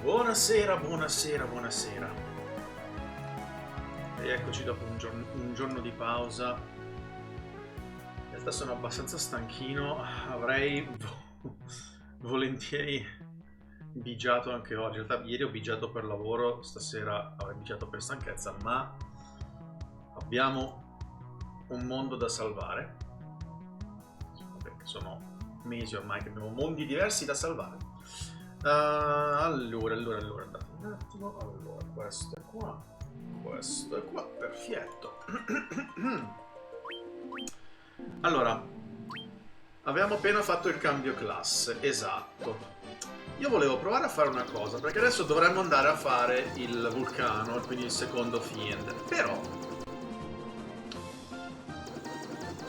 Buonasera, buonasera, buonasera. E eccoci dopo un giorno di pausa. In realtà sono abbastanza stanchino, avrei volentieri bigiato anche oggi. In realtà ieri ho bigiato per lavoro, stasera avrei bigiato per stanchezza, ma abbiamo un mondo da salvare. Perché sono mesi ormai che abbiamo mondi diversi da salvare. Allora, andate un attimo. Allora, questo è qua, perfetto. Allora, avevamo appena fatto il cambio classe, esatto. Io volevo provare a fare una cosa, perché adesso dovremmo andare a fare il vulcano, quindi il secondo fiend. Però,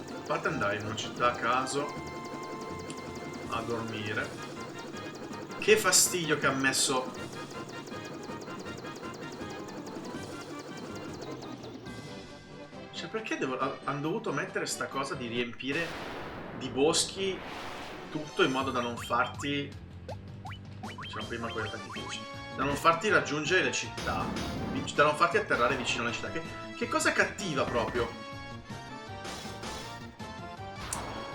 a parte andare in una città a caso a dormire, che fastidio che ha messo. Cioè, perché hanno dovuto mettere sta cosa di riempire di boschi tutto in modo da non farti. Diciamo prima con gli attacchi fisici. Da non farti raggiungere le città. Da non farti atterrare vicino alle città. Che cosa cattiva proprio.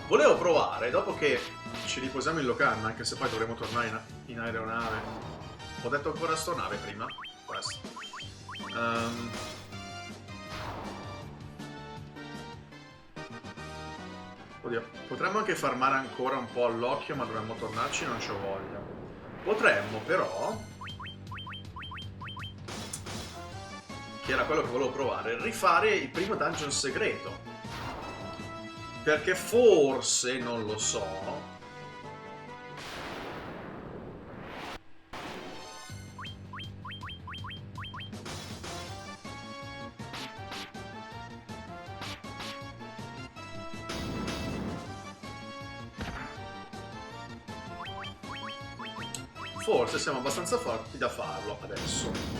Volevo provare, dopo che ci riposiamo in Locarno, anche se poi dovremo tornare in aeronave. Ho detto ancora astronave prima? Questo. Oddio, potremmo anche farmare ancora un po' all'occhio, ma dovremmo tornarci, non c'ho voglia. Potremmo però, che era quello che volevo provare, rifare il primo dungeon segreto. Perché forse, non lo so, forse siamo abbastanza forti da farlo adesso.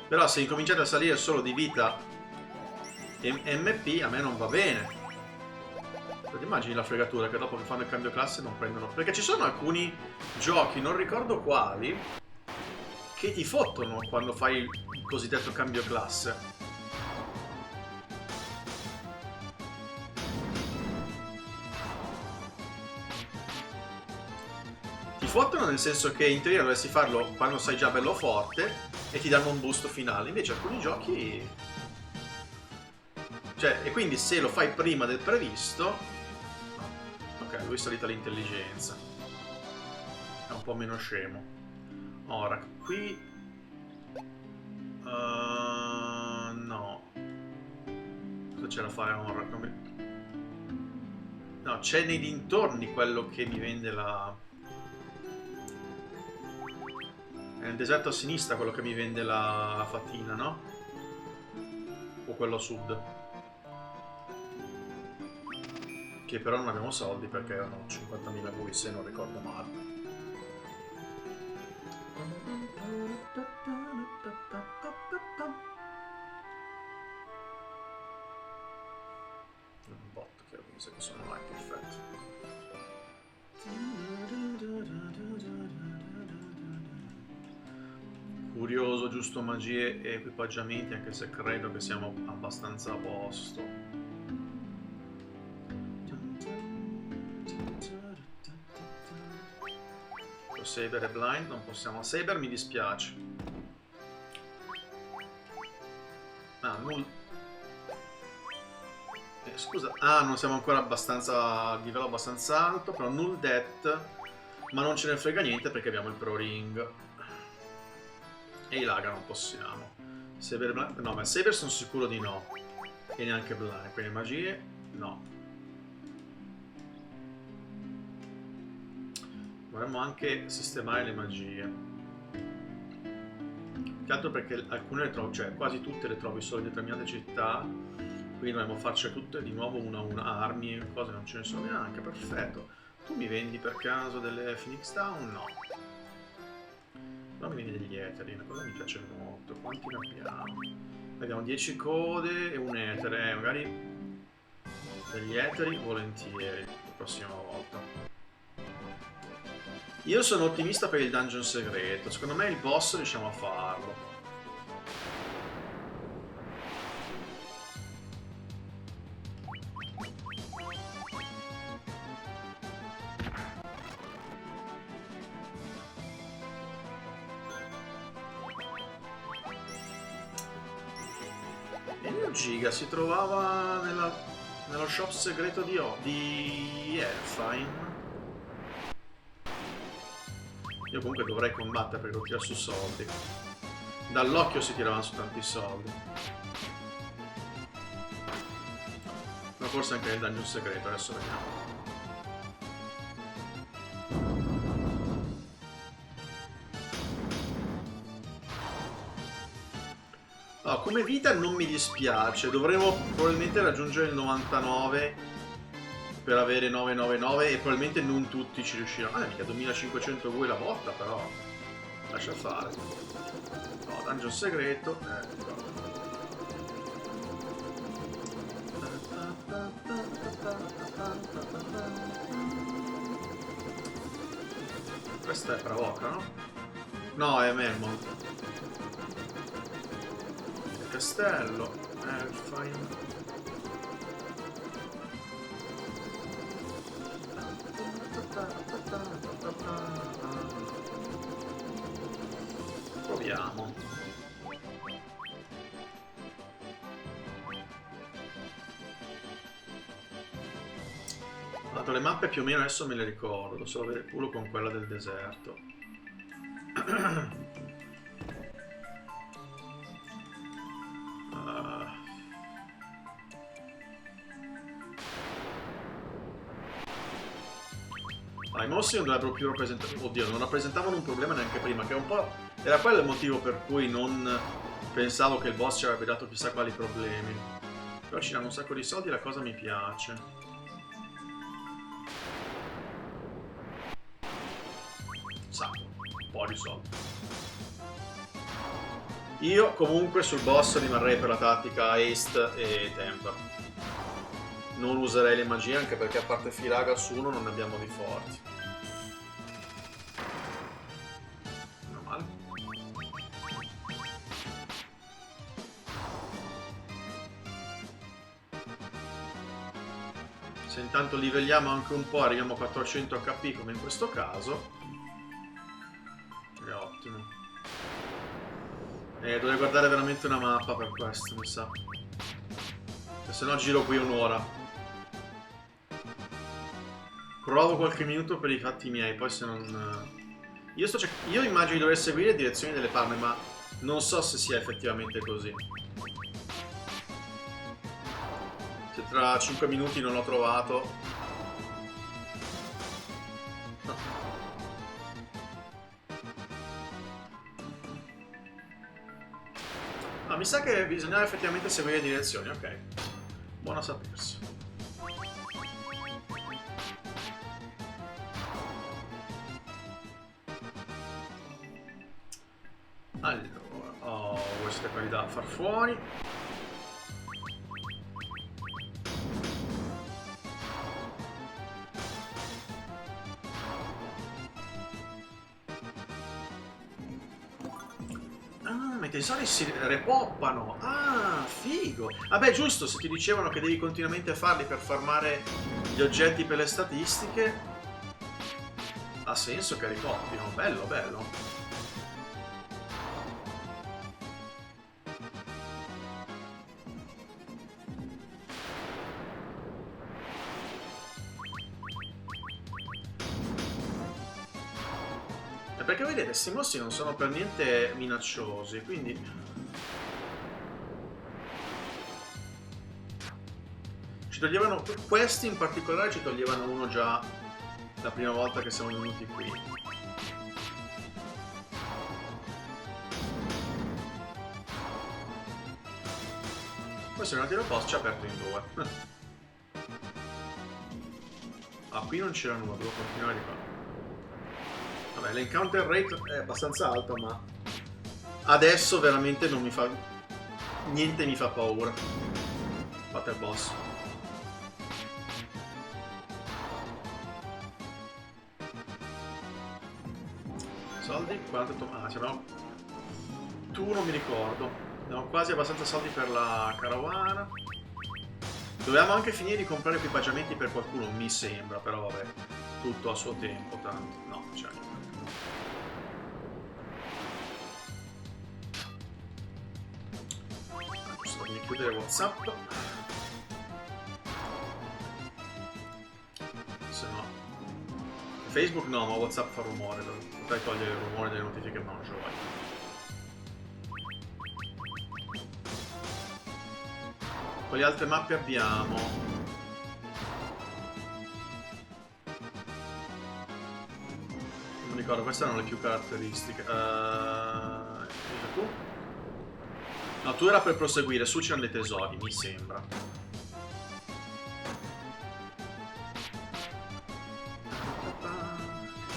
Però se incominciate a salire solo di vita MP a me non va bene. Ti immagini la fregatura che dopo che fanno il cambio classe non prendono. Perché ci sono alcuni giochi, non ricordo quali, che ti fottono quando fai il cosiddetto cambio classe. Ti fottono nel senso che in teoria dovresti farlo quando sei già bello forte e ti danno un boost finale. Invece alcuni giochi. Cioè, e quindi se lo fai prima del previsto. No. Ok, lui è salita l'intelligenza. È un po' meno scemo. Ora, qui. No. Cosa c'è da fare a Onra? No, c'è nei dintorni quello che mi vende la. È nel deserto a sinistra quello che mi vende la fatina, no? O quello a sud? Che però non abbiamo soldi perché erano 50.000 gui, se non ricordo male. Un botto che avvisa che sono là, perfetto. Curioso, giusto, magie e equipaggiamenti, anche se credo che siamo abbastanza a posto. Saber è blind, non possiamo. Saber mi dispiace. Ah, null. Scusa, non siamo ancora abbastanza a livello abbastanza alto, però null death, ma non ce ne frega niente perché abbiamo il pro ring. E i laga non possiamo. Saber blind, no, ma Saber sono sicuro di no. E neanche blind, quindi magie no. Dovremmo anche sistemare le magie. Che altro perché alcune le trovo, cioè quasi tutte le trovi solo in determinate città. Quindi dovremmo farci tutte di nuovo una a una. Armi e cose non ce ne sono neanche, perfetto. Tu mi vendi per caso delle Phoenix Down? No. Però mi vendi degli Etherin, quello mi piace molto. Quanti ne abbiamo? Abbiamo 10 code e un etere, magari degli eteri volentieri la prossima volta. Io sono ottimista per il dungeon segreto, secondo me il boss riusciamo a farlo. Giga si trovava nello shop segreto di Elfheim. Io comunque dovrei combattere perché devo tirare su soldi. Dall'occhio si tiravano su tanti soldi. Ma forse anche nel dungeon segreto, adesso vediamo. No, come vita non mi dispiace, dovremo probabilmente raggiungere il 99 per avere 999 e probabilmente non tutti ci riusciranno. Ah, mica 2500 voi la botta, però lascia fare. No, dungeon segreto. Questa è Pravocca, no? No, è Melmont. Castello, Elfheim. Proviamo. Dato le mappe più o meno adesso me le ricordo, devo solo avere il culo con quella del deserto. I mossi non dovrebbero più rappresentare. Oddio, non rappresentavano un problema neanche prima, che un po'. Era quello il motivo per cui non pensavo che il boss ci avrebbe dato chissà quali problemi. Però ci danno un sacco di soldi e la cosa mi piace. Sacco, un po' di soldi. Io comunque sul boss rimarrei per la tattica haste e temper. Non userei le magie anche perché a parte Firaga su uno non ne abbiamo di forti. Meno male. Se intanto livelliamo anche un po', arriviamo a 400 HP come in questo caso. È ottimo. Dovrei guardare veramente una mappa per questo, mi sa. Se no giro qui un'ora. Provo qualche minuto per i fatti miei, poi se non. Io immagino di dover seguire le direzioni delle palme, ma non so se sia effettivamente così. Se tra 5 minuti non l'ho trovato. No. No, mi sa che bisognava effettivamente seguire le direzioni, ok. Buono a sapersi. Allora, ho queste quelli da far fuori. Ah, ma i tesori si repoppano. Ah, figo. Vabbè, giusto, se ti dicevano che devi continuamente farli per farmare gli oggetti per le statistiche, ha senso che ripoppino. Bello, bello. Perché vedete, questi mostri non sono per niente minacciosi, quindi. Ci toglievano. Questi in particolare ci toglievano uno già la prima volta che siamo venuti qui. Poi siamo andati al boss, ci ha aperto in due. Ah, qui non c'era nulla, devo continuare di qua. Vabbè, l'encounter rate è abbastanza alto, ma adesso veramente non mi fa Niente mi fa paura. Fate il boss. Soldi? 48... Ah, ce l'abbiamo... Tu non mi ricordo. Abbiamo quasi abbastanza soldi per la carovana. Dovevamo anche finire di comprare equipaggiamenti per qualcuno, mi sembra, però vabbè, tutto a suo tempo, tanto. No, cioè... Giusto, devi chiudere WhatsApp. Se no... Facebook no, ma WhatsApp fa rumore, potrei togliere il rumore delle notifiche, ma non ce lo voglio. Quali altre mappe abbiamo? Non mi ricordo, queste erano le più caratteristiche. Tu? No, tu era per proseguire, su c'erano dei tesori, mi sembra.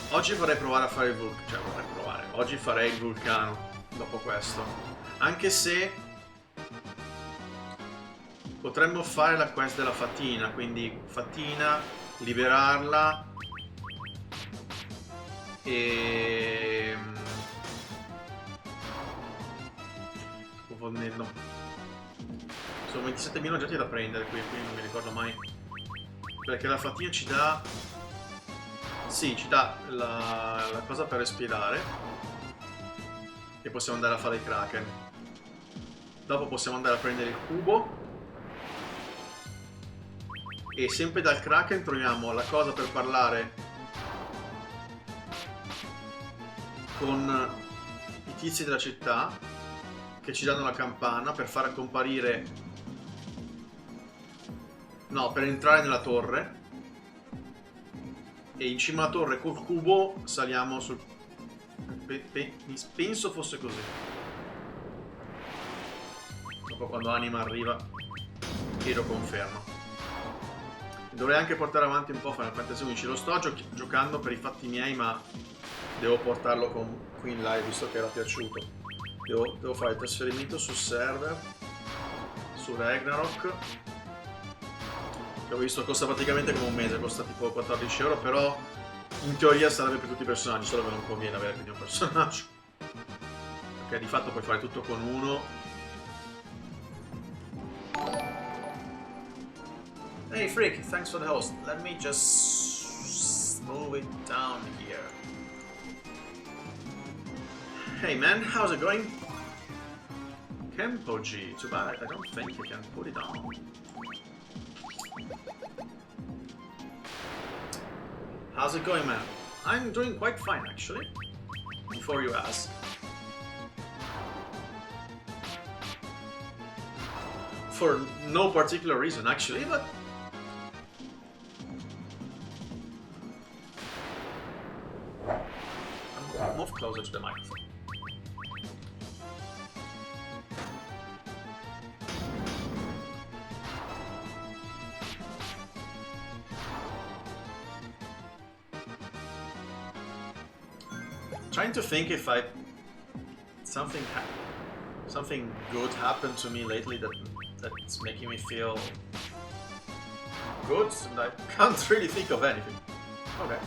Oggi vorrei provare a fare il vulcano, cioè vorrei provare. Oggi farei il vulcano, dopo questo. Anche se... potremmo fare la quest della fatina, quindi fatina, liberarla e... confondendo. Sono 27.000 oggetti da prendere qui, quindi non mi ricordo mai. Perché la fatina ci dà... sì, ci dà la cosa per respirare. E possiamo andare a fare i kraken. Dopo possiamo andare a prendere il cubo. E sempre dal kraken troviamo la cosa per parlare con i tizi della città che ci danno la campana per far comparire, no, per entrare nella torre, e in cima alla torre col cubo saliamo sul... penso fosse così. Dopo quando Anima arriva e lo conferma. Dovrei anche portare avanti un po' Final Fantasy XI. Lo sto giocando per i fatti miei, ma devo portarlo qui in live, visto che era piaciuto. Devo fare il trasferimento sul server, su Ragnarok, che ho visto costa praticamente come un mese, costa tipo 14 euro, però in teoria sarebbe per tutti i personaggi, solo che non conviene avere più di un personaggio. Perché di fatto puoi fare tutto con uno. Hey Freak, thanks for the host. Let me just move it down here. Hey man, how's it going? Kempo G, too bad I don't think you can put it on. How's it going, man? I'm doing quite fine actually, before you ask. For no particular reason actually, but move closer to the microphone. Trying to think if something good happened to me lately that's making me feel good, and I can't really think of anything. Okay.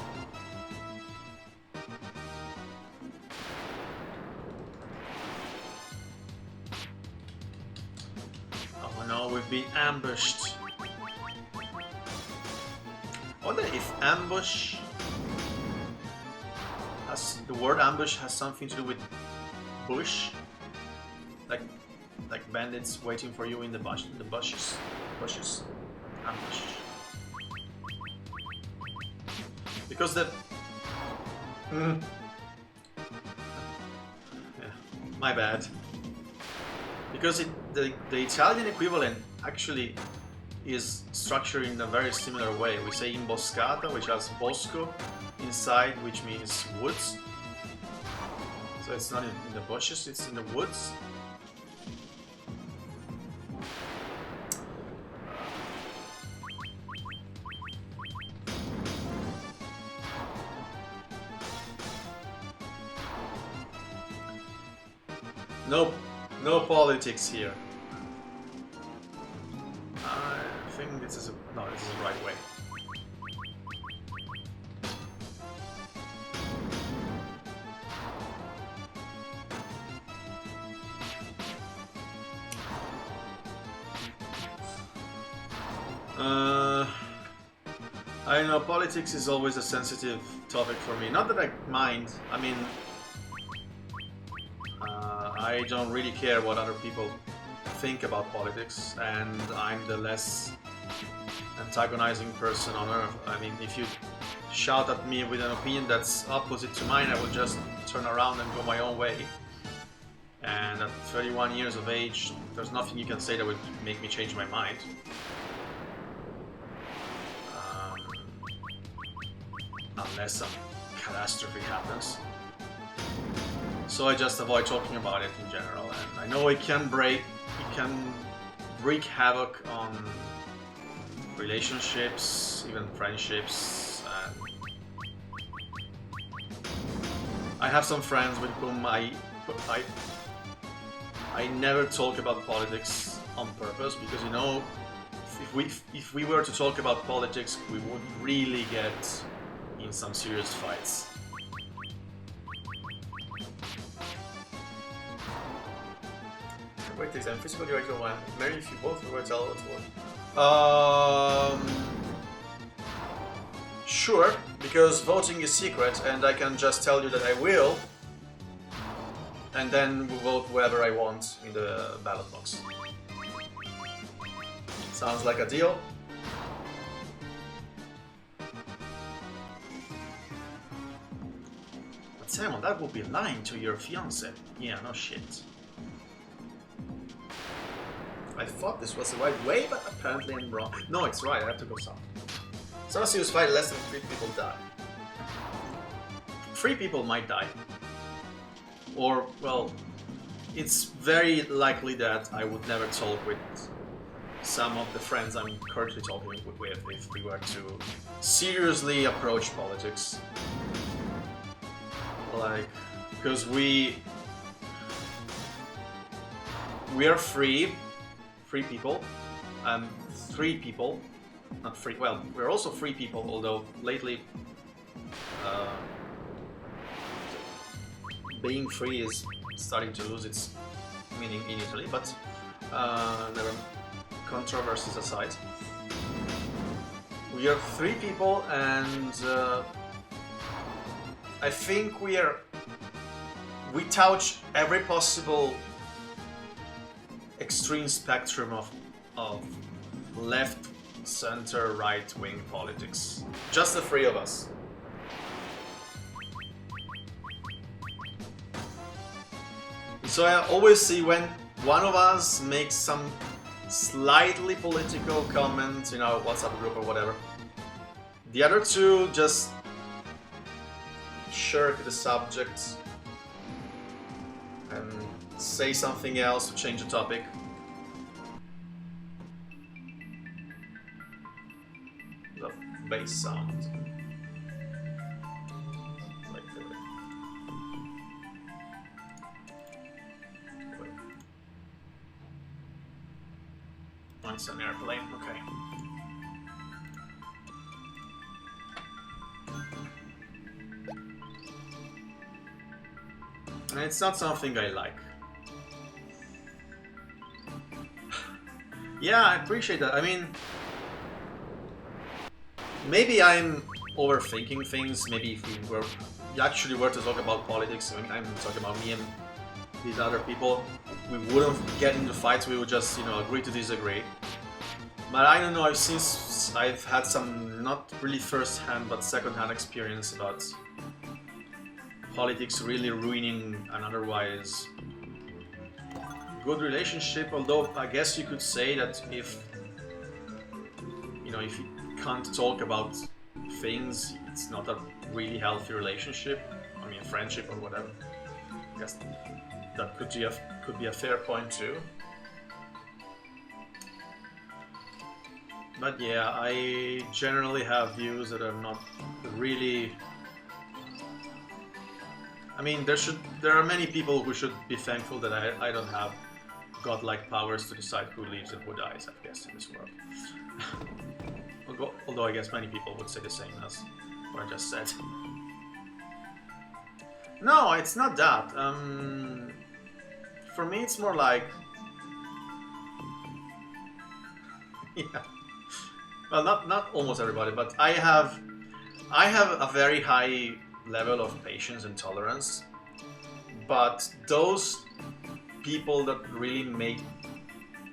Oh no, we've been ambushed. I wonder if ambush has... the word ambush has something to do with bush? Like bandits waiting for you in the bushes. Ambush. Because the... yeah, my bad. Because the Italian equivalent actually is structured in a very similar way. We say imboscata, which has bosco inside, which means woods. So it's not in the bushes, it's in the woods. No politics here. I know politics is always a sensitive topic for me. Not that I mind. I mean, I don't really care what other people think about politics, and I'm the less antagonizing person on earth. I mean, if you shout at me with an opinion that's opposite to mine, I will just turn around and go my own way. And at 31 years of age, there's nothing you can say that would make me change my mind. Unless some catastrophe happens. So I just avoid talking about it in general, and I know it can wreak havoc on relationships, even friendships, and I have some friends with whom I never talk about politics on purpose, because, you know, if we were to talk about politics, we would really get in some serious fights. Wait, I'm physically right to one. Maybe if you both were tell what's one. Sure, because voting is secret, and I can just tell you that I will, and then we'll vote whoever I want in the ballot box. Sounds like a deal. But Simon, that would be lying to your fiance. Yeah, no shit. I thought this was the right way, but apparently I'm wrong. No, it's right, I have to go south. Some serious fight, less than 3 people die. 3 people might die. Or, well, it's very likely that I would never talk with some of the friends I'm currently talking with if we were to seriously approach politics. Like, because we are free people, 3 people, not free, well, we're also free people, although lately being free is starting to lose its meaning in Italy, but never, controversies aside. We are 3 people, and I think we touch every possible extreme spectrum of left, center, right-wing politics. Just the 3 of us. So I always see when one of us makes some slightly political comment in our WhatsApp group or whatever, the other 2 just shirk the subject and say something else to change the topic. The bass sound. Like oh, it's an airplane, okay. And it's not something I like. Yeah, I appreciate that. I mean, maybe I'm overthinking things. Maybe if we actually were to talk about politics, I mean, I'm talking about me and these other people, we wouldn't get into fights. We would just, you know, agree to disagree. But I don't know. Since I've had some not really first-hand but second-hand experience about politics really ruining an otherwise good relationship, although I guess you could say that if you can't talk about things, it's not a really healthy relationship. I mean, friendship or whatever. I guess that could be a fair point too. But yeah, I generally have views that are not really. I mean, there are many people who should be thankful that I don't have godlike powers to decide who lives and who dies, I guess, in this world. Although I guess many people would say the same as what I just said. No, it's not that. For me, it's more like... yeah. Well, not almost everybody, but I have a very high level of patience and tolerance. But those people that really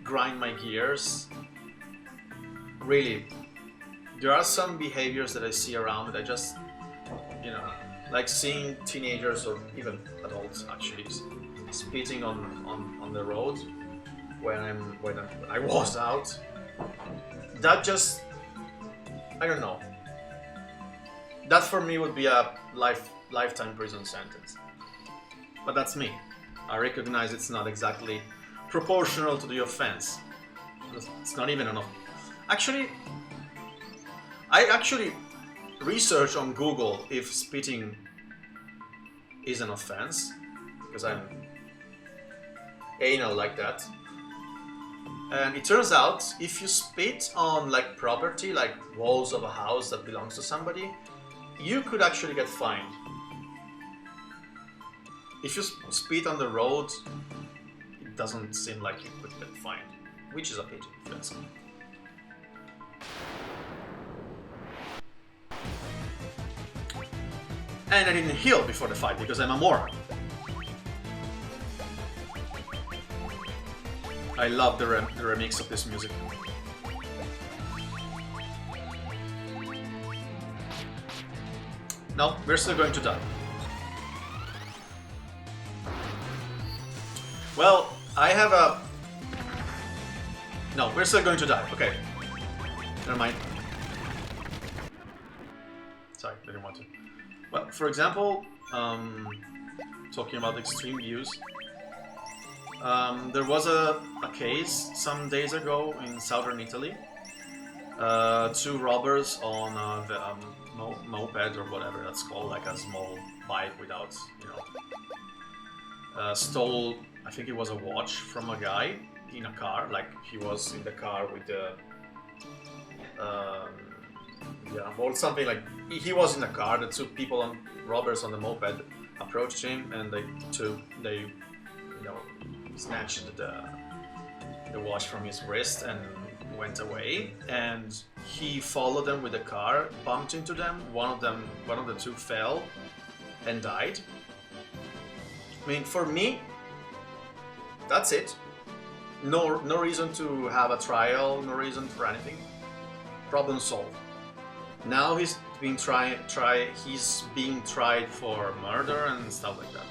grind my gears, really, there are some behaviors that I see around that I just, you know, like seeing teenagers or even adults actually spitting on the road when I was out. That just, I don't know. That for me would be a lifetime prison sentence. But that's me. I recognize it's not exactly proportional to the offense. It's not even enough. Actually, I actually research on Google if spitting is an offense, because I'm anal like that. And it turns out if you spit on like property, like walls of a house that belongs to somebody, you could actually get fined. If you spit on the road, it doesn't seem like you could get fined, which is a pity if you ask me. And I didn't heal before the fight because I'm a moron. I love the remix of this music. No, we're still going to die. Well, I have a... No, we're still going to die. Okay. Never mind. Sorry, I didn't want to. Well, for example, talking about extreme views, there was a case some days ago in southern Italy. Two robbers on a moped or whatever that's called, like a small bike without, stole, I think it was a watch from a guy in a car, like he was in the car with the, or something like, he was in a car, the two robbers on the moped approached him and they snatched the watch from his wrist and went away, and he followed them with the car, bumped into them, one of the two fell and died. I mean, for me, that's it. No reason to have a trial, no reason for anything. Problem solved. Now he's being tried for murder and stuff like that.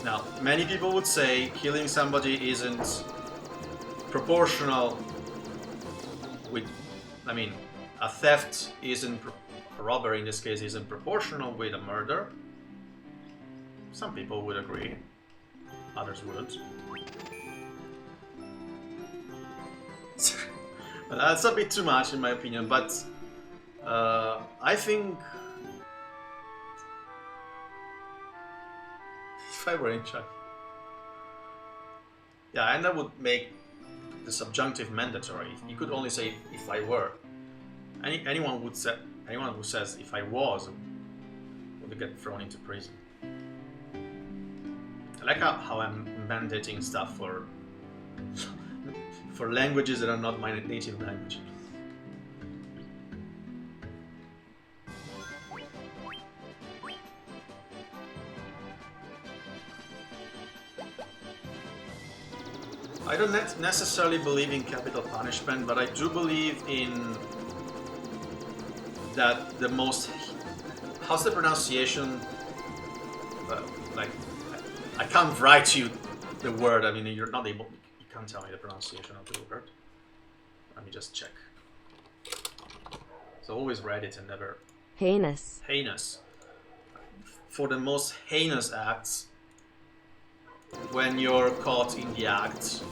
Now, many people would say killing somebody isn't proportional with, a theft isn't, a robbery in this case isn't proportional with a murder. Some people would agree, others wouldn't. That's a bit too much in my opinion, but I think if I were in charge, and I would make the subjunctive mandatory. You could only say if I were. Anyone who says if I was would get thrown into prison. I like how I'm mandating stuff for languages that are not my native language. I don't necessarily believe in capital punishment, but I do believe in that the most... How's the pronunciation? I can't write you the word, you're not able... You can't tell me the pronunciation of the word. Let me just check. So always read it and never... Heinous. Heinous. For the most heinous acts, when you're caught in the act,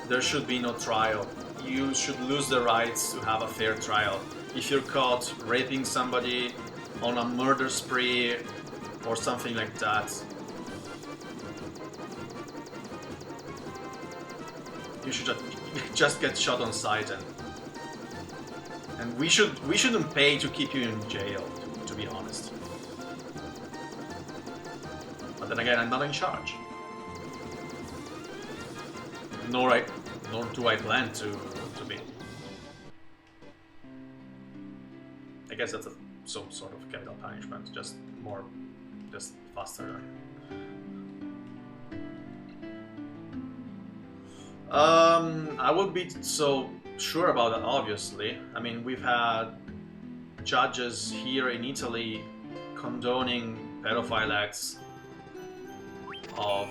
there should be no trial. You should lose the rights to have a fair trial. If you're caught raping somebody on a murder spree or something like that, you should just get shot on sight, and we shouldn't pay to keep you in jail, to be honest. But then again, I'm not in charge. Nor do I plan to be. I guess that's some sort of capital punishment, just faster. I would be so sure about that, obviously. I mean, we've had judges here in Italy condoning pedophile acts of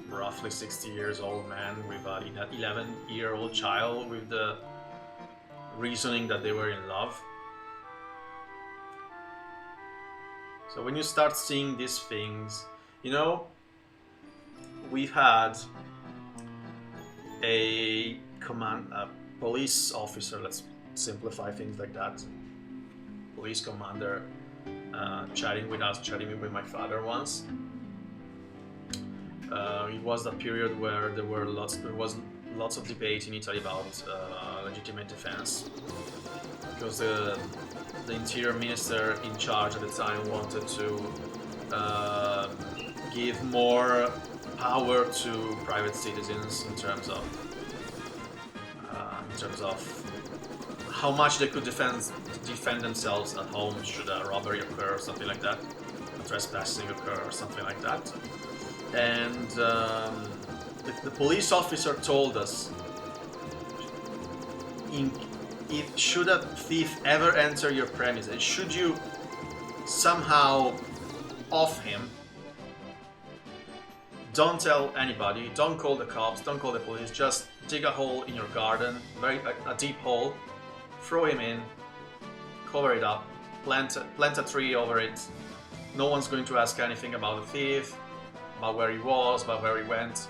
roughly 60 years old man with an 11-year-old child with the reasoning that they were in love. So when you start seeing these things, you know, we've had a police officer, let's simplify things like that, police commander, chatting with me my father once. It was that period where there was lots of debate in Italy about legitimate defense, because the interior minister in charge at the time wanted to give more power to private citizens in terms of how much they could defend themselves at home should a robbery occur or something like that, a trespassing occur or something like that. And the police officer told us, should a thief ever enter your premises, should you somehow off him, don't tell anybody, don't call the cops, don't call the police, just dig a hole in your garden, a deep hole, throw him in, cover it up, plant a tree over it. No one's going to ask anything about the thief, about where he was, about where he went.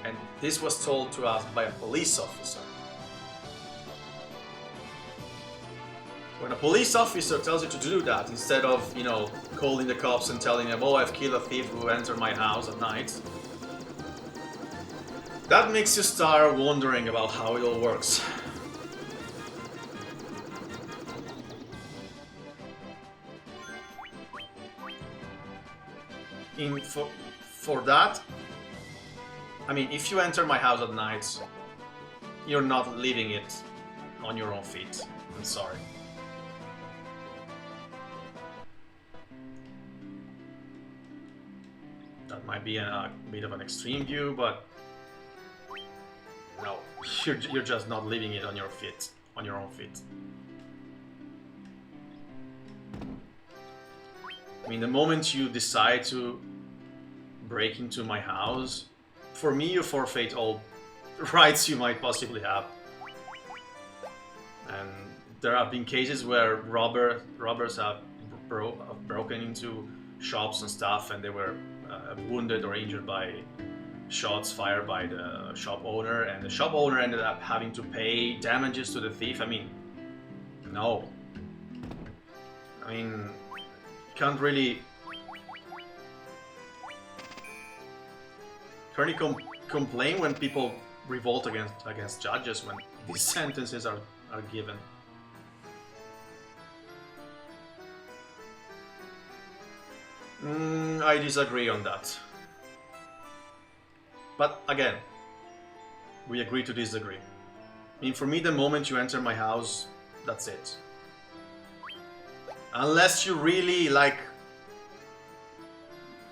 And this was told to us by a police officer. When a police officer tells you to do that, instead of, you know, calling the cops and telling them, oh, I've killed a thief who entered my house at night, that makes you start wondering about how it all works. For that, I mean, if you enter my house at night, you're not leaving it on your own feet. I'm sorry. That might be a bit of an extreme view, but no, you're just not leaving it on your feet, on your own feet. I mean, the moment you decide to break into my house, for me, you forfeit all rights you might possibly have. And there have been cases where robbers have broken into shops and stuff, and they were wounded or injured by shots fired by the shop owner, and the shop owner ended up having to pay damages to the thief. I mean, no. I mean, can't really complain when people revolt against judges when these sentences are given. I disagree on that. But again, we agree to disagree. I mean, for me, the moment you enter my house, that's it. Unless you really, like,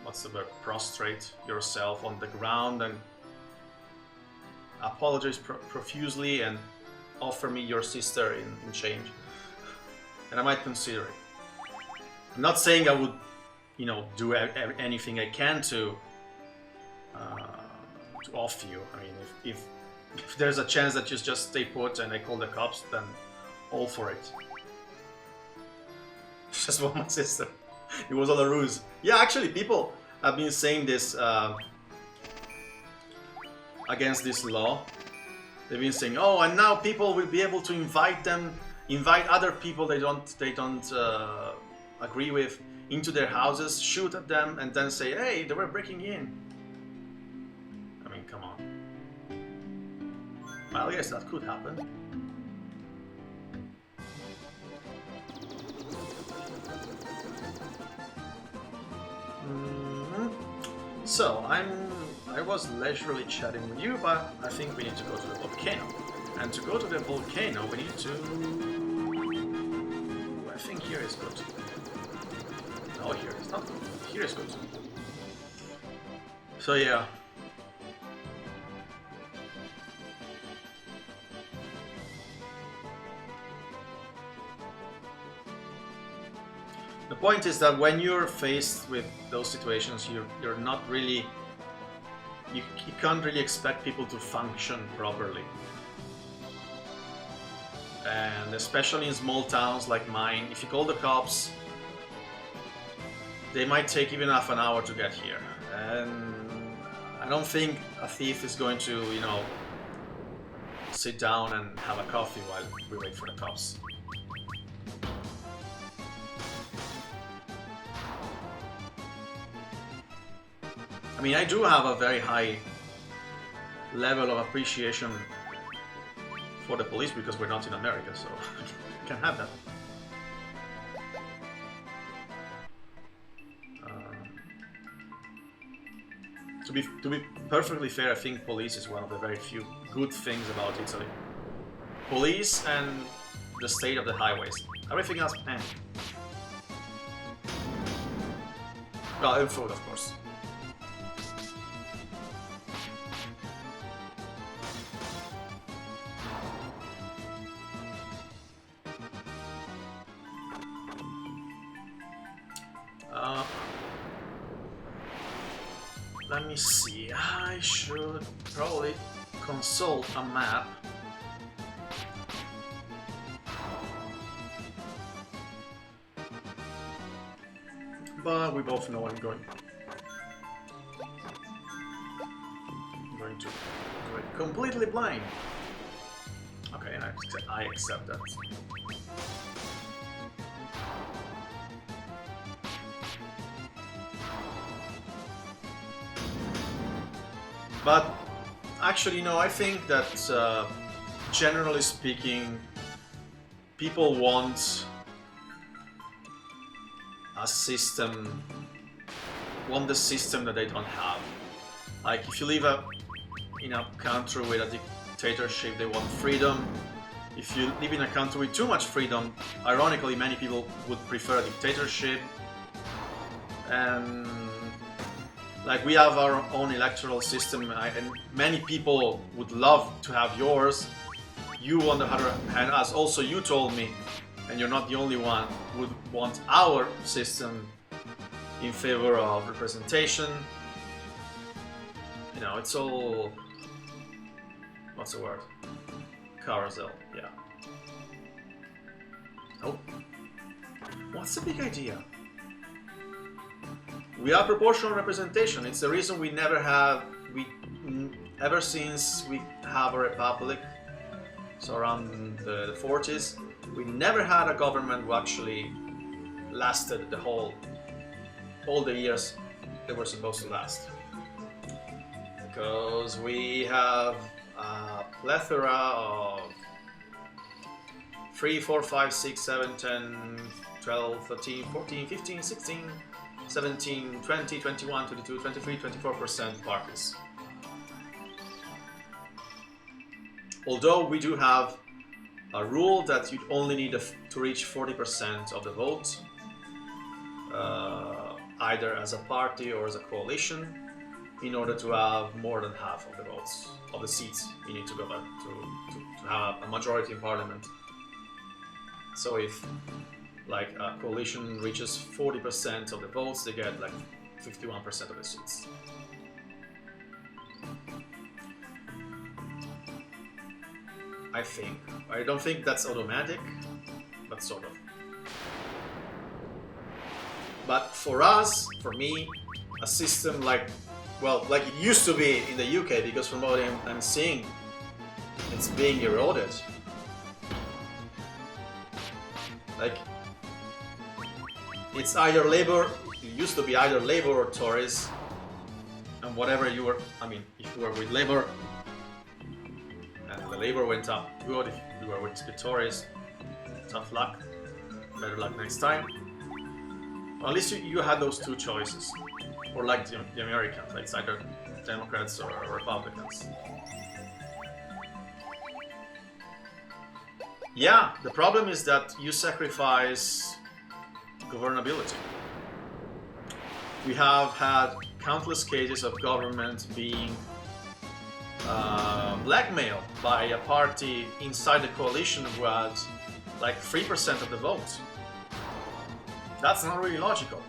what's the word, prostrate yourself on the ground and apologize profusely and offer me your sister in change, and I might consider it. I'm not saying I would, you know, do anything I can to off you. I mean, if there's a chance that you just stay put and I call the cops, then all for it. Just want my sister. It was all a ruse. Yeah, actually, people have been saying this against this law. They've been saying, oh, and now people will be able to invite other people they don't agree with into their houses, shoot at them, and then say, hey, they were breaking in. I mean, come on. Well, yes, that could happen. So, I was leisurely chatting with you, but I think we need to go to the volcano. And to go to the volcano, we need to here is good. So yeah. The point is that when you're faced with those situations, you're not really, you can't really expect people to function properly. And especially in small towns like mine, if you call the cops, they might take even half an hour to get here. And I don't think a thief is going to, you know, sit down and have a coffee while we wait for the cops. I mean, I do have a very high level of appreciation for the police because we're not in America, so I can have that. To be perfectly fair, I think police is one of the very few good things about Italy. Police and the state of the highways. Everything else, eh. Well, and food, of course. Let me see, I should probably consult a map. But we both know I'm going to do it completely blind. Okay, I accept that. But actually, no, I think that generally speaking, people want a system, want the system that they don't have. Like if you live in a country with a dictatorship, they want freedom. If you live in a country with too much freedom, ironically, many people would prefer a dictatorship. And like we have our own electoral system, and many people would love to have yours. You, on the other hand, as also you told me, and you're not the only one, would want our system in favor of representation. You know, it's all, what's the word? Carousel, yeah. Oh, what's the big idea? We have proportional representation. It's the reason we never have, ever since we have a republic, so around the 40s, we never had a government who actually lasted all the years they were supposed to last. Because we have a plethora of 3, 4, 5, 6, 7, 10, 12, 13, 14, 15, 16, 17, 20, 21, 22, 23, 24% parties. Although we do have a rule that you only need to reach 40% of the vote, either as a party or as a coalition, in order to have more than half of the votes, of the seats you need to go back to have a majority in parliament. So if like a coalition reaches 40% of the votes, they get like 51% of the seats. I think. I don't think that's automatic, but sort of. But for us, for me, a system like, well, like it used to be in the UK, because from what I'm seeing, it's being eroded. Like, it's either Labour, it used to be either Labour or Tories, and whatever you were, I mean, if you were with Labour, and the Labour went up, good. If you were with the Tories, tough luck, better luck next time. Well, at least you had those two choices, or like the Americans, like it's either Democrats or Republicans. Yeah, the problem is that you sacrifice governability. We have had countless cases of government being blackmailed by a party inside the coalition who had like 3% of the vote. That's not really logical.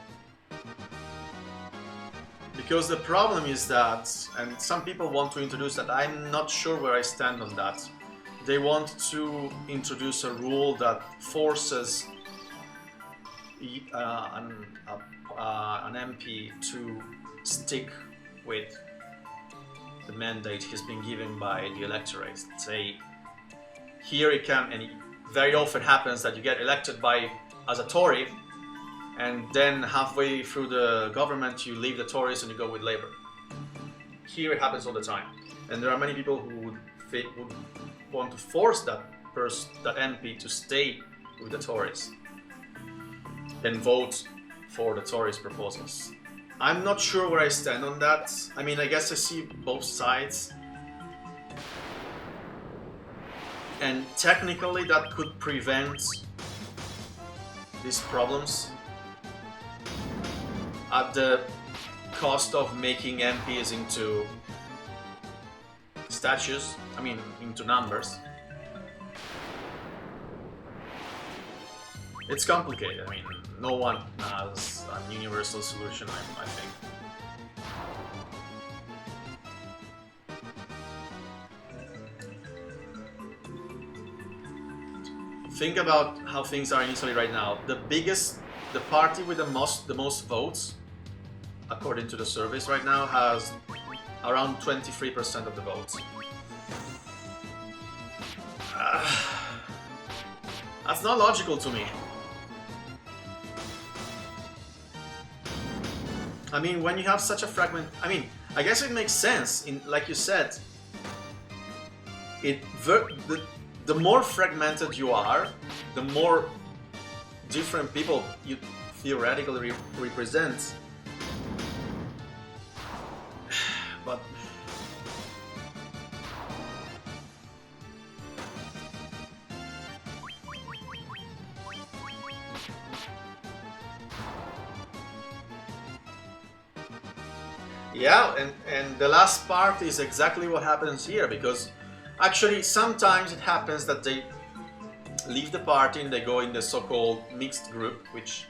Because the problem is that, and some people want to introduce that, I'm not sure where I stand on that. They want to introduce a rule that forces an MP to stick with the mandate he's been given by the electorate. Say, here it can, and it very often happens that you get elected as a Tory, and then halfway through the government you leave the Tories and you go with Labour. Here it happens all the time, and there are many people who would want to force that MP to stay with the Tories and vote for the Tories' proposals. I'm not sure where I stand on that. I mean, I guess I see both sides, and technically that could prevent these problems at the cost of making MPs into statues, into numbers. It's complicated. No one has a universal solution, I think. Think about how things are in Italy right now. The party with the most votes, according to the surveys right now, has around 23% of the votes. That's not logical to me. When you have such a fragment, I guess it makes sense. Like you said, the more fragmented you are, the more different people you theoretically represent. But yeah, and the last part is exactly what happens here, because actually sometimes it happens that they leave the party and they go in the so-called mixed group, which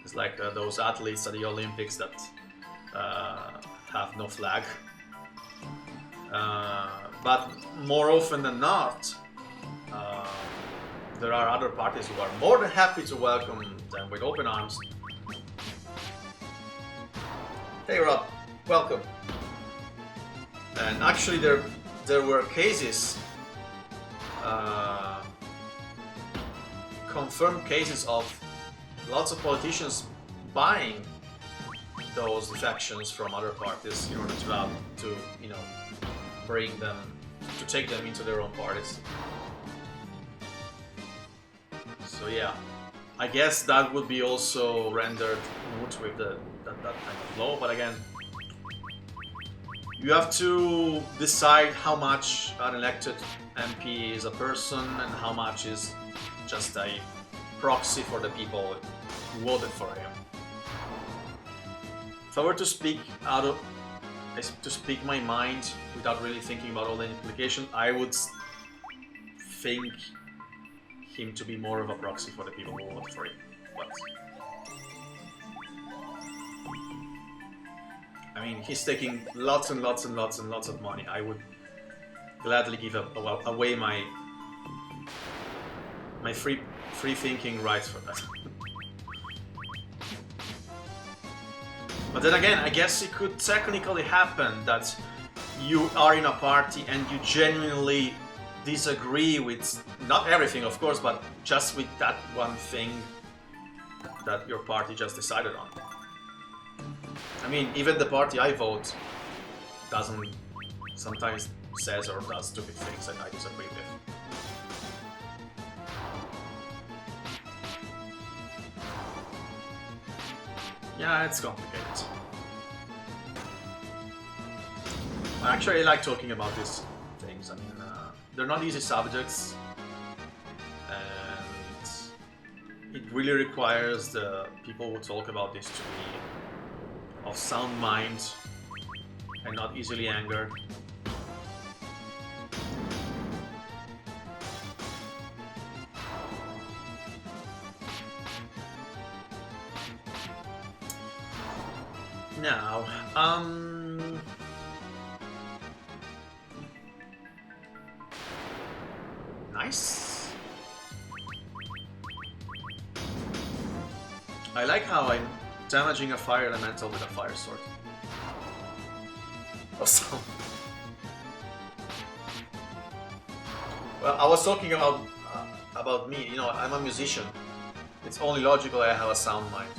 is like those athletes at the Olympics that have no flag. But more often than not, there are other parties who are more than happy to welcome them with open arms. Hey Rob, welcome. And actually there were cases, confirmed cases of lots of politicians buying those defections from other parties in order to bring them, to take them into their own parties. So yeah, I guess that would be also rendered moot with that kind of law, but again, you have to decide how much an elected MP is a person and how much is just a proxy for the people who voted for him. If I were to speak my mind without really thinking about all the implications, I would think him to be more of a proxy for the people who voted for him. But he's taking lots and lots and lots and lots of money. I would gladly give away my free thinking rights for that. But then again, I guess it could technically happen that you are in a party and you genuinely disagree with, not everything of course, but just with that one thing that your party just decided on. Even the party I vote sometimes says or does stupid things that I disagree with. Yeah, it's complicated. Actually, I like talking about these things. They're not easy subjects, and it really requires the people who talk about this to be of sound mind and not easily angered. Now, nice. I like how I'm damaging a fire elemental with a fire sword. Awesome. Well, I was talking about me. You know, I'm a musician. It's only logical I have a sound mind.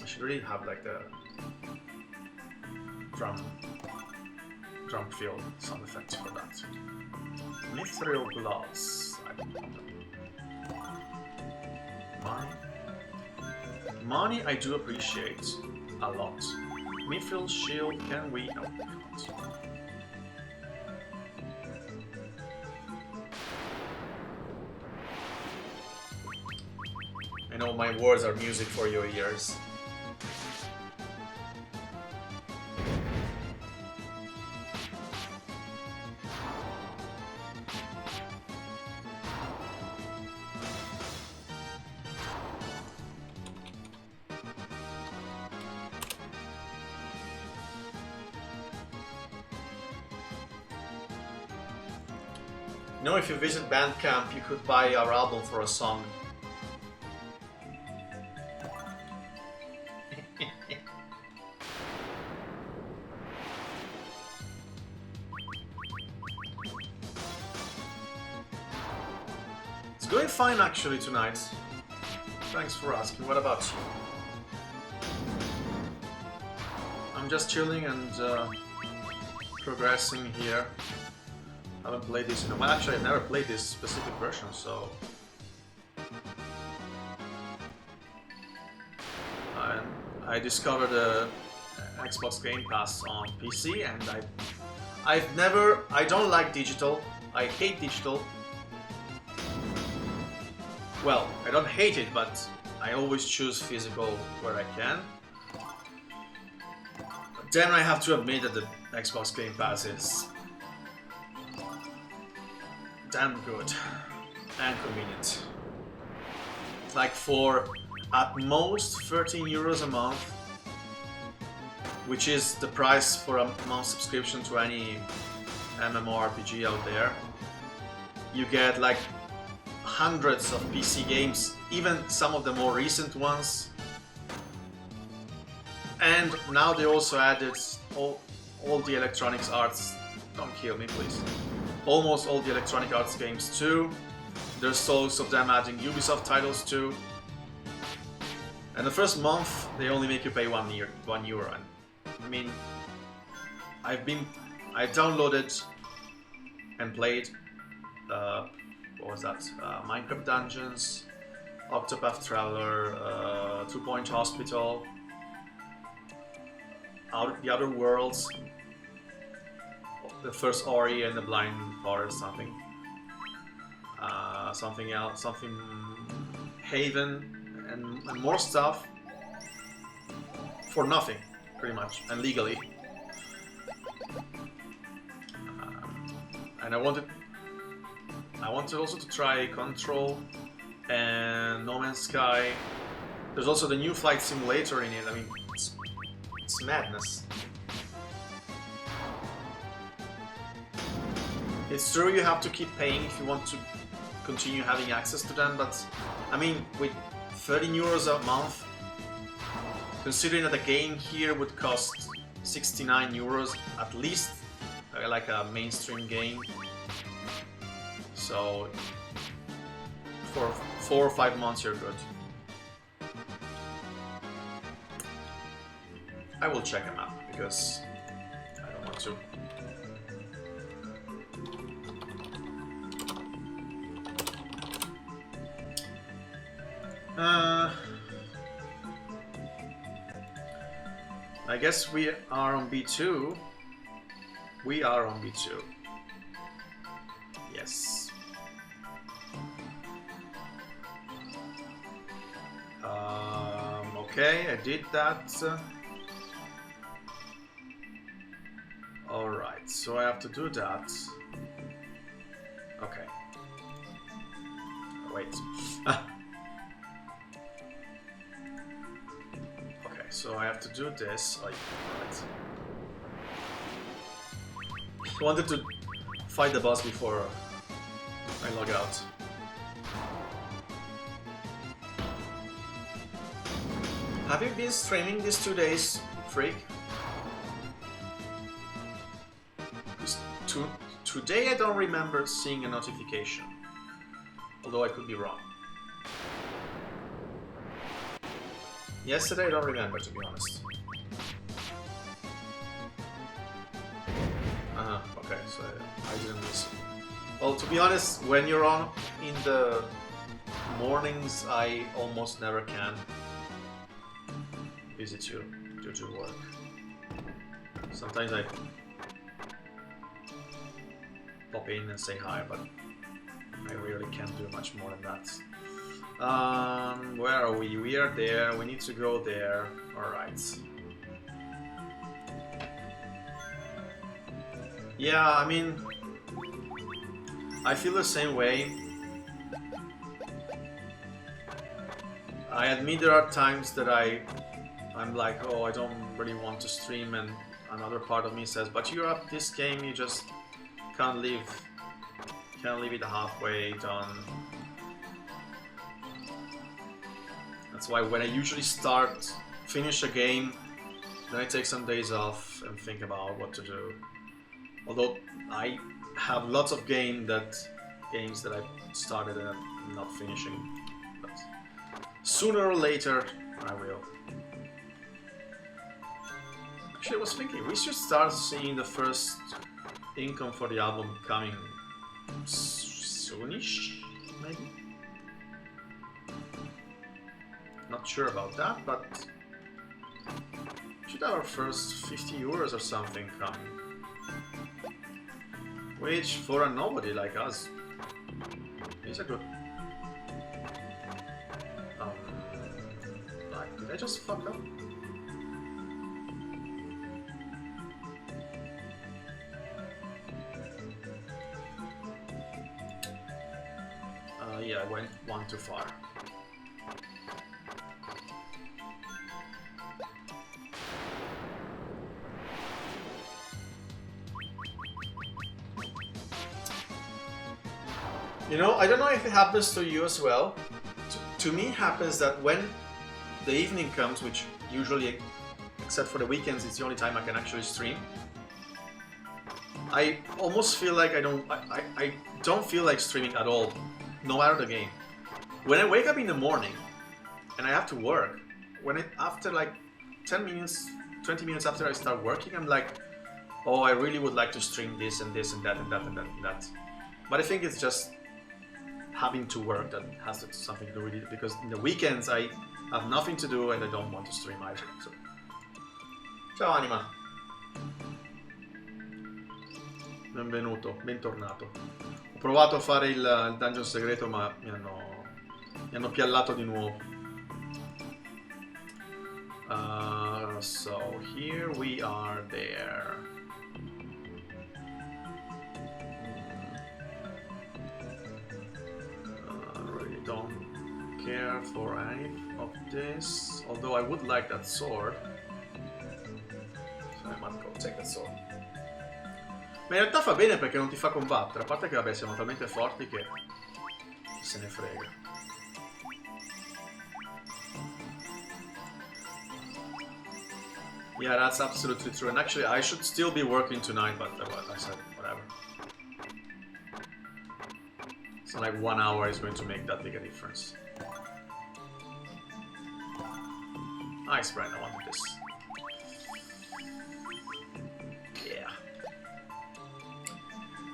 I should really have like the drum field sound effects for that. Mithril gloves. Money I do appreciate a lot. Mithril shield, can we? No, we can't. I know my words are music for your ears. You know, if you visit Bandcamp, you could buy our album for a song. It's going fine actually tonight. Thanks for asking. What about you? I'm just chilling and progressing here. I haven't played this in a while. Actually, I've never played this specific version, so... I discovered the Xbox Game Pass on PC, and I don't like digital. I hate digital. Well, I don't hate it, but I always choose physical where I can. But then I have to admit that the Xbox Game Pass is damn good and convenient. Like for at most 13 euros a month, which is the price for a month subscription to any MMORPG out there, you get like hundreds of PC games, even some of the more recent ones. And now they also added all the Electronic Arts, don't kill me please, almost all the Electronic Arts games too. There's talks of them adding Ubisoft titles too. And the first month they only make you pay €1. And I mean, I downloaded and played what was that? Minecraft Dungeons, Octopath Traveler, 2 Point Hospital, The Other Worlds, the first Ori and the Blind Forest, something else, something Haven, and more stuff for nothing, pretty much, and legally. And I wanted also to try Control and No Man's Sky. There's also the new flight simulator in it. I mean, it's madness. It's true you have to keep paying if you want to continue having access to them, but I mean, with 13 euros a month, considering that a game here would cost 69 euros at least, like a mainstream game. So for 4 or 5 months you're good. I will check them out because I don't want to. I guess we are on B2. We are on B2. Yes. Okay, I did that. Alright, so I have to do that. Okay. Wait. Okay, so I have to do this. Oh, yeah, right. I wanted to fight the boss before I log out. Have you been streaming these 2 days, Freak? Today I don't remember seeing a notification, although I could be wrong. Yesterday I don't remember, to be honest. Okay, so I didn't listen. Well, to be honest, when you're on in the mornings, I almost never can visit you due to work. Sometimes I pop in and say hi, but I really can't do much more than that. Where are we? We are there. We need to go there. Alright. Yeah, I mean, I feel the same way. I admit there are times that I'm like, oh, I don't really want to stream, and another part of me says, but you're up this game, you just can't leave it halfway done. That's why when I usually finish a game, then I take some days off and think about what to do. Although I have lots of games that I started and I'm not finishing, but sooner or later I will. Actually, I was thinking we should start seeing the first income for the album coming soonish, maybe? Not sure about that, but we should have our first 50 euros or something coming. Which, for a nobody like us, is a good... like, did I just fuck up? Yeah, I went one too far. You know, I don't know if it happens to you as well. To me, it happens that when the evening comes, which usually, except for the weekends, it's the only time I can actually stream. I almost feel like I don't feel like streaming at all, no matter the game. When I wake up in the morning and I have to work, after like 10 minutes, 20 minutes after I start working, I'm like, oh, I really would like to stream this and this and that and that and that and that. But I think it's just having to work that has something to do with it, because in the weekends I have nothing to do and I don't want to stream either. So. Ciao Anima. Benvenuto, bentornato. Ho provato a fare il dungeon segreto, ma mi hanno piallato di nuovo. So here we are there. Really don't care for any of this, although I would like that sword. So I might go take that sword. Ma in realtà fa bene perché non ti fa combattere, a parte che vabbè siamo talmente forti che se ne frega. Yeah, that's absolutely true, and actually I should still be working tonight, but I said whatever. So like 1 hour is going to make that big a difference. Nice, Brian, I wanted this.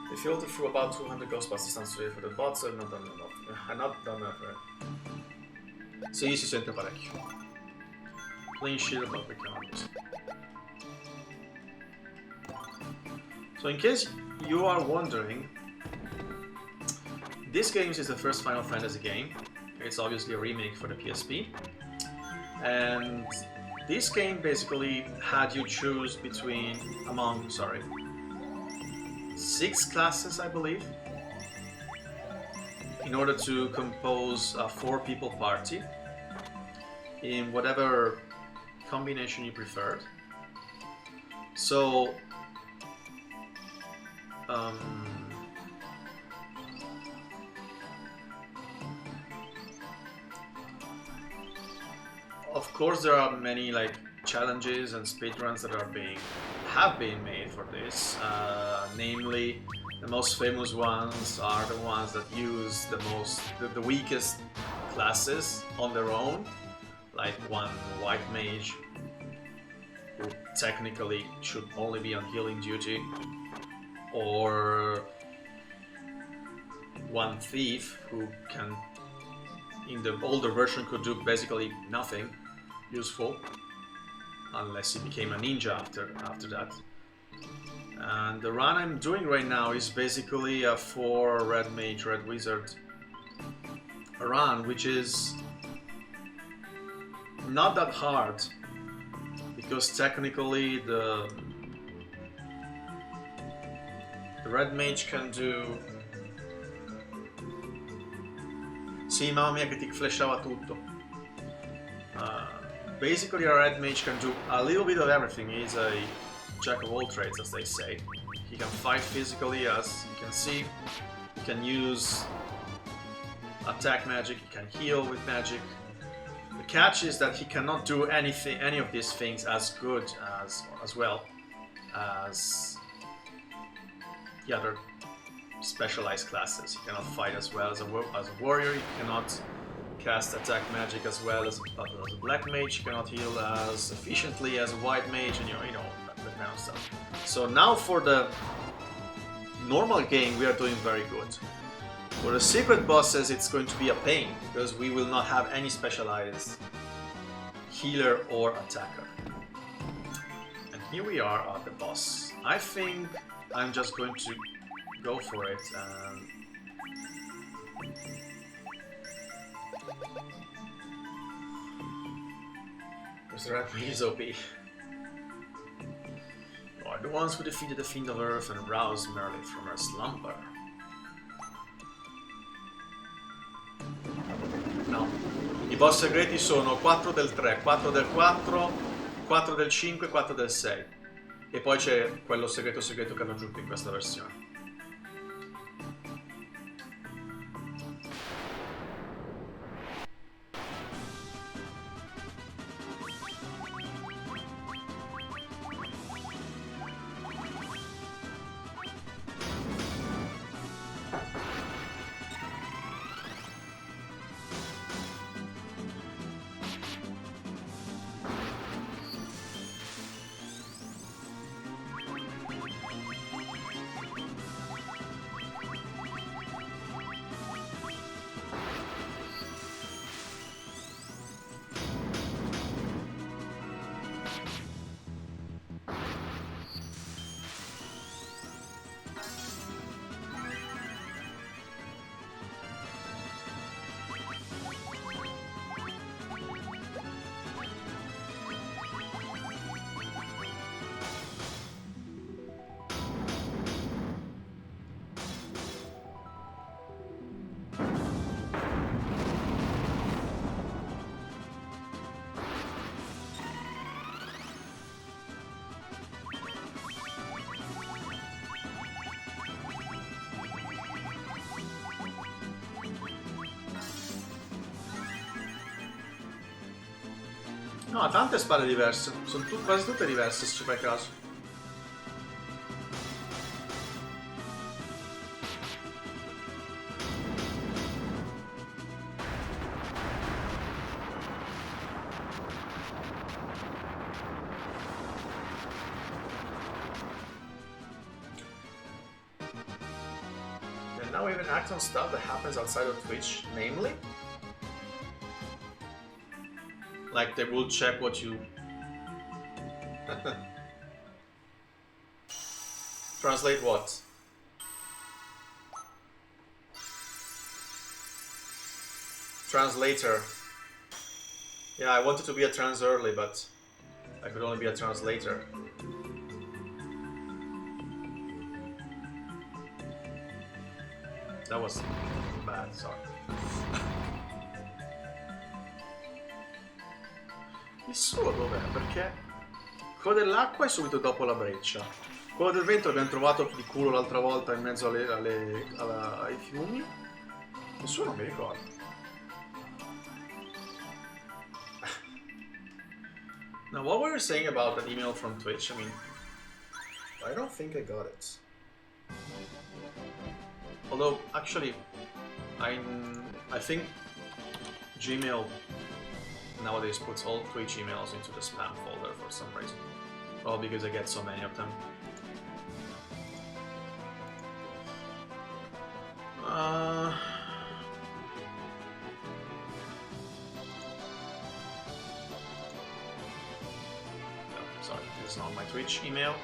I filtered through about 200 Ghostbusters stands today for the bots, and not done enough. I'm not done enough, right? Sì, si sente parecchio. Clean shield, but we cannot use it. So in case you are wondering, this game is the first Final Fantasy game. It's obviously a remake for the PSP. And this game basically had you choose among 6 classes, I believe, in order to compose a 4-people party in whatever combination you preferred. So of course there are many like challenges and speedruns that have been made for this. Namely, the most famous ones are the ones that use the weakest classes on their own, like one white mage who technically should only be on healing duty, or one thief who can, in the older version, could do basically nothing useful unless he became a ninja after that. And the run I'm doing right now is basically a 4 red mage, red wizard run, which is not that hard because technically the red mage can do... Sì, mamma mia che ti flashava tutto. Basically a red mage can do a little bit of everything. He's a jack of all trades, as they say. He can fight physically, as you can see. He can use attack magic, he can heal with magic. The catch is that he cannot do any of these things as good as well as the other specialized classes. He cannot fight as well as a warrior, he cannot cast attack magic as well as a black mage, he cannot heal as efficiently as a white mage, and you know that kind of stuff. So now for the normal game we are doing very good. For the secret bosses it's going to be a pain, because we will not have any specialized healer or attacker. And here we are at the boss. I think I'm just going to go for it and... Because the red mage is OP. You are the ones who defeated the Fiend of Earth and roused Merlin from her slumber. No. I boss segreti sono 4 del 3, 4 del 4, 4 del 5 e 4 del 6. E poi c'è quello segreto che hanno aggiunto in questa versione. No, ha tante spade diverse. Sono quasi tutte diverse, se ci fai caso. And now we even act on stuff that happens outside of Twitch, namely... Like, they will check what you... Translate what? Translator. Yeah, I wanted to be a trans early, but I could only be a translator. That was bad, sorry. Il suo dov'è? Perché quello dell'acqua è subito dopo la breccia. Quello del vento l'abbiamo trovato di culo l'altra volta in mezzo ai fiumi. Il suo non mi ricordo. Now, what were you saying about that email from Twitch? I mean, I don't think I got it. Although, actually, I think Gmail nowadays puts all Twitch emails into the spam folder for some reason. Well, because I get so many of them. Sorry, this is not my Twitch email.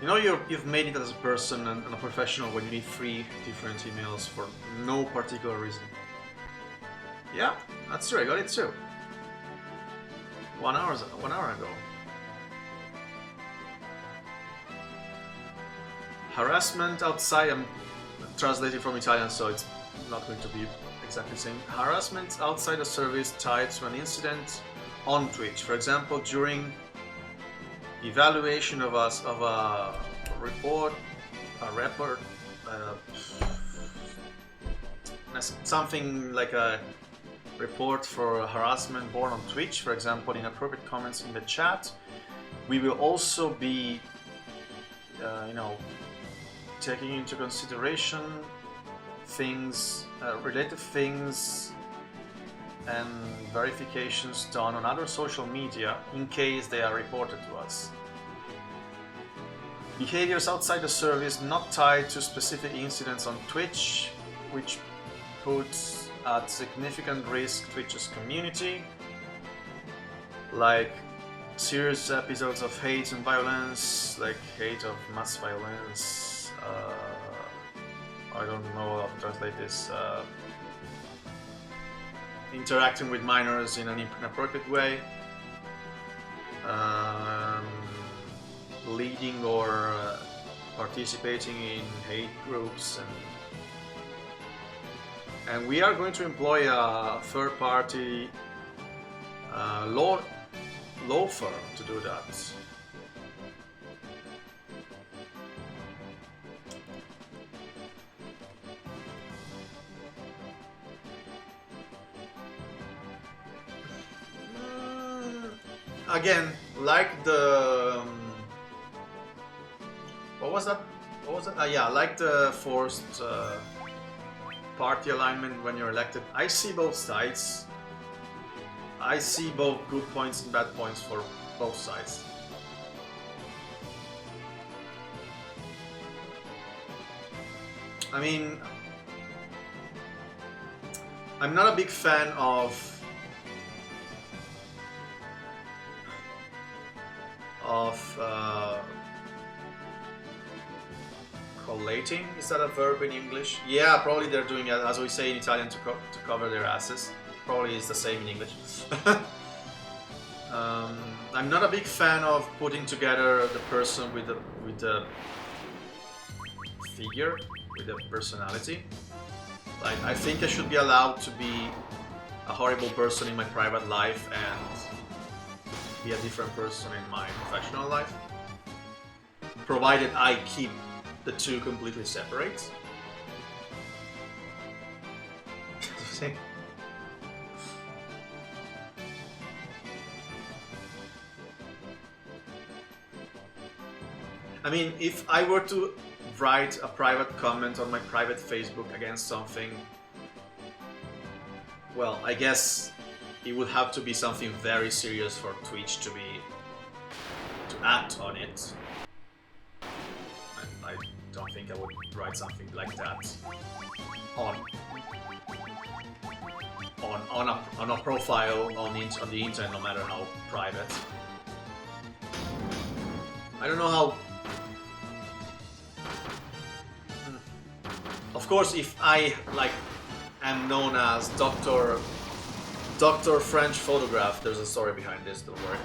You know, you've made it as a person and a professional when you need 3 different emails for no particular reason. Yeah, that's true. I got it too. 1 hour ago. Harassment outside. I'm translating from Italian, so it's not going to be exactly the same. Harassment outside the service tied to an incident on Twitch. For example, during evaluation of a report, something like a report for harassment born on Twitch, for example, inappropriate comments in the chat. We will also be, taking into consideration things, related things, and verifications done on other social media in case they are reported to us. Behaviors outside the service not tied to specific incidents on Twitch, which puts at significant risk Twitch's community, like serious episodes of hate and violence, like hate of mass violence. I don't know how to translate this. Interacting with minors in an inappropriate way, leading or participating in hate groups, and we are going to employ a third-party law firm to do that. Again, like the what was that? Yeah, like the forced party alignment when you're elected. I see both sides. I see both good points and bad points for both sides. I mean, I'm not a big fan of collating. Is that a verb in English? Yeah, probably they're doing it, as we say in Italian, to cover their asses. Probably is the same in English. I'm not a big fan of putting together the person with the figure, with the personality. Like, I think I should be allowed to be a horrible person in my private life and be a different person in my professional life, provided I keep the two completely separate. I mean, if I were to write a private comment on my private Facebook against something, well, I guess it would have to be something very serious for Twitch to act on it. And I don't think I would write something like that on a profile on the internet, no matter how private. I don't know how. Of course, if I am known as Dr. French Photograph. There's a story behind this, don't worry.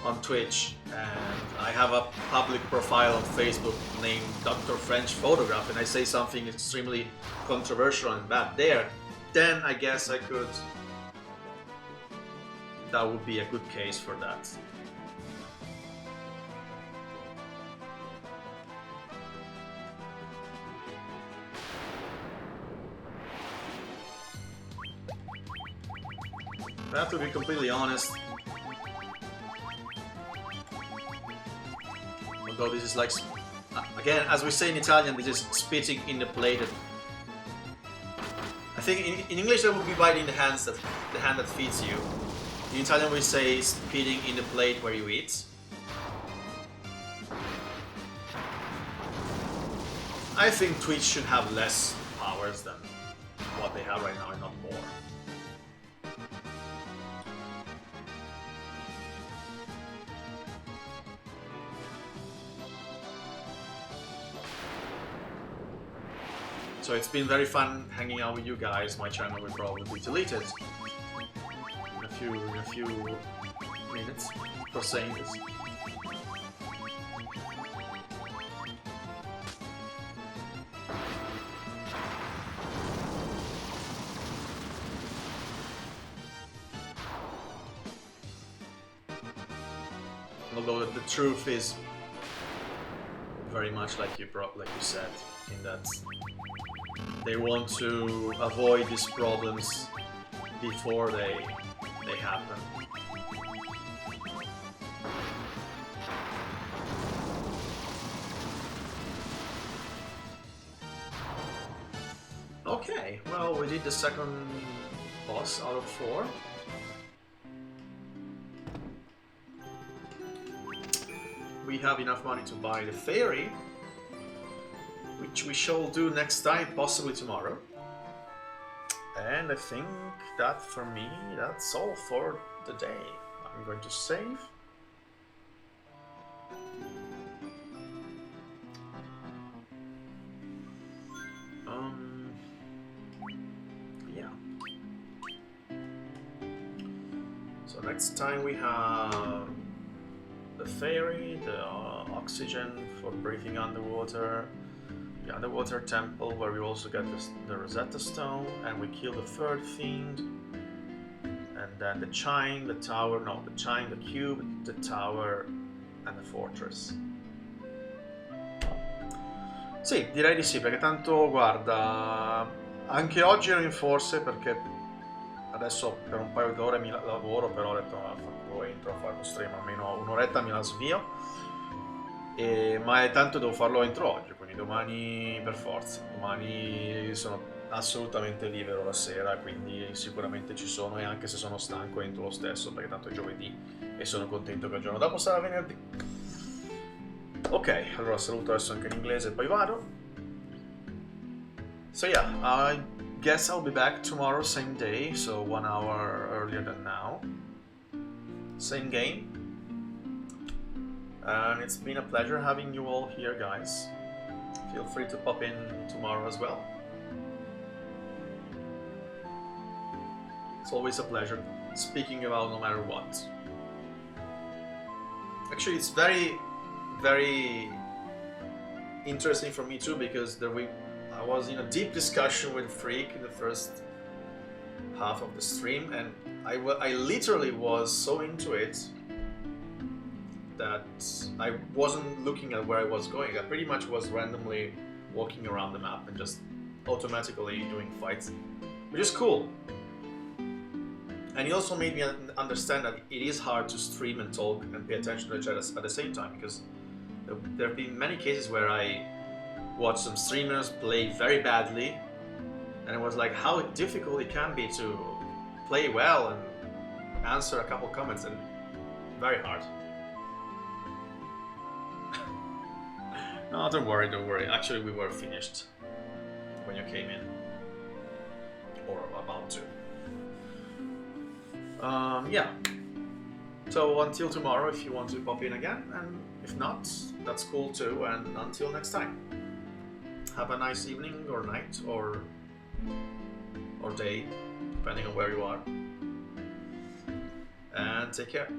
On Twitch, and I have a public profile on Facebook named Dr. French Photograph, and I say something extremely controversial and bad there, then I guess I could. That would be a good case for that. I have to be completely honest. Although this is like, again, as we say in Italian, this is spitting in the plate. I think in English that would be biting the hand that feeds you. In Italian we say spitting in the plate where you eat. I think Twitch should have less powers than what they have right now, and not more. So it's been very fun hanging out with you guys. My channel will probably be deleted in a few minutes for saying this. Although the truth is very much like you said, in that they want to avoid these problems before they happen. Okay, well, we did the second boss out of 4. We have enough money to buy the ferry, which we shall do next time, possibly tomorrow. And I think that for me, that's all for the day. I'm going to save. Yeah. So next time we have the ferry, the oxygen for breathing underwater, the underwater temple where we also get the Rosetta Stone, and we kill the 3rd fiend, and then the chime, the tower, no, the chime, the cube, the tower, and the fortress. Sì, direi di sì, perché tanto, guarda, anche oggi ero in forze perché adesso per un paio d'ore mi lavoro, però ho detto entro a fare uno stream, almeno un'oretta me la svio, ma è tanto devo farlo entro oggi, quindi domani per forza, domani sono assolutamente libero la sera, quindi sicuramente ci sono, e anche se sono stanco entro lo stesso, perché tanto è giovedì e sono contento che il giorno dopo sarà venerdì. Ok, allora saluto adesso anche in inglese e poi vado. So yeah, I guess I'll be back tomorrow, same day, so 1 hour earlier than now. Same game. And it's been a pleasure having you all here, guys. Feel free to pop in tomorrow as well. It's always a pleasure speaking about no matter what. Actually, it's very, very interesting for me too, because I was in a deep discussion with Freak in the first half of the stream, and I literally was so into it that I wasn't looking at where I was going. I pretty much was randomly walking around the map and just automatically doing fights, which is cool. And he also made me understand that it is hard to stream and talk and pay attention to each other at the same time, because there have been many cases where I watched some streamers play very badly, and it was like how difficult it can be to play well and answer a couple comments, and very hard. No, don't worry, don't worry. Actually, we were finished when you came in, or about to. Yeah. So until tomorrow, if you want to pop in again, and if not, that's cool too. And until next time, have a nice evening or night or or day, depending on where you are. And take care.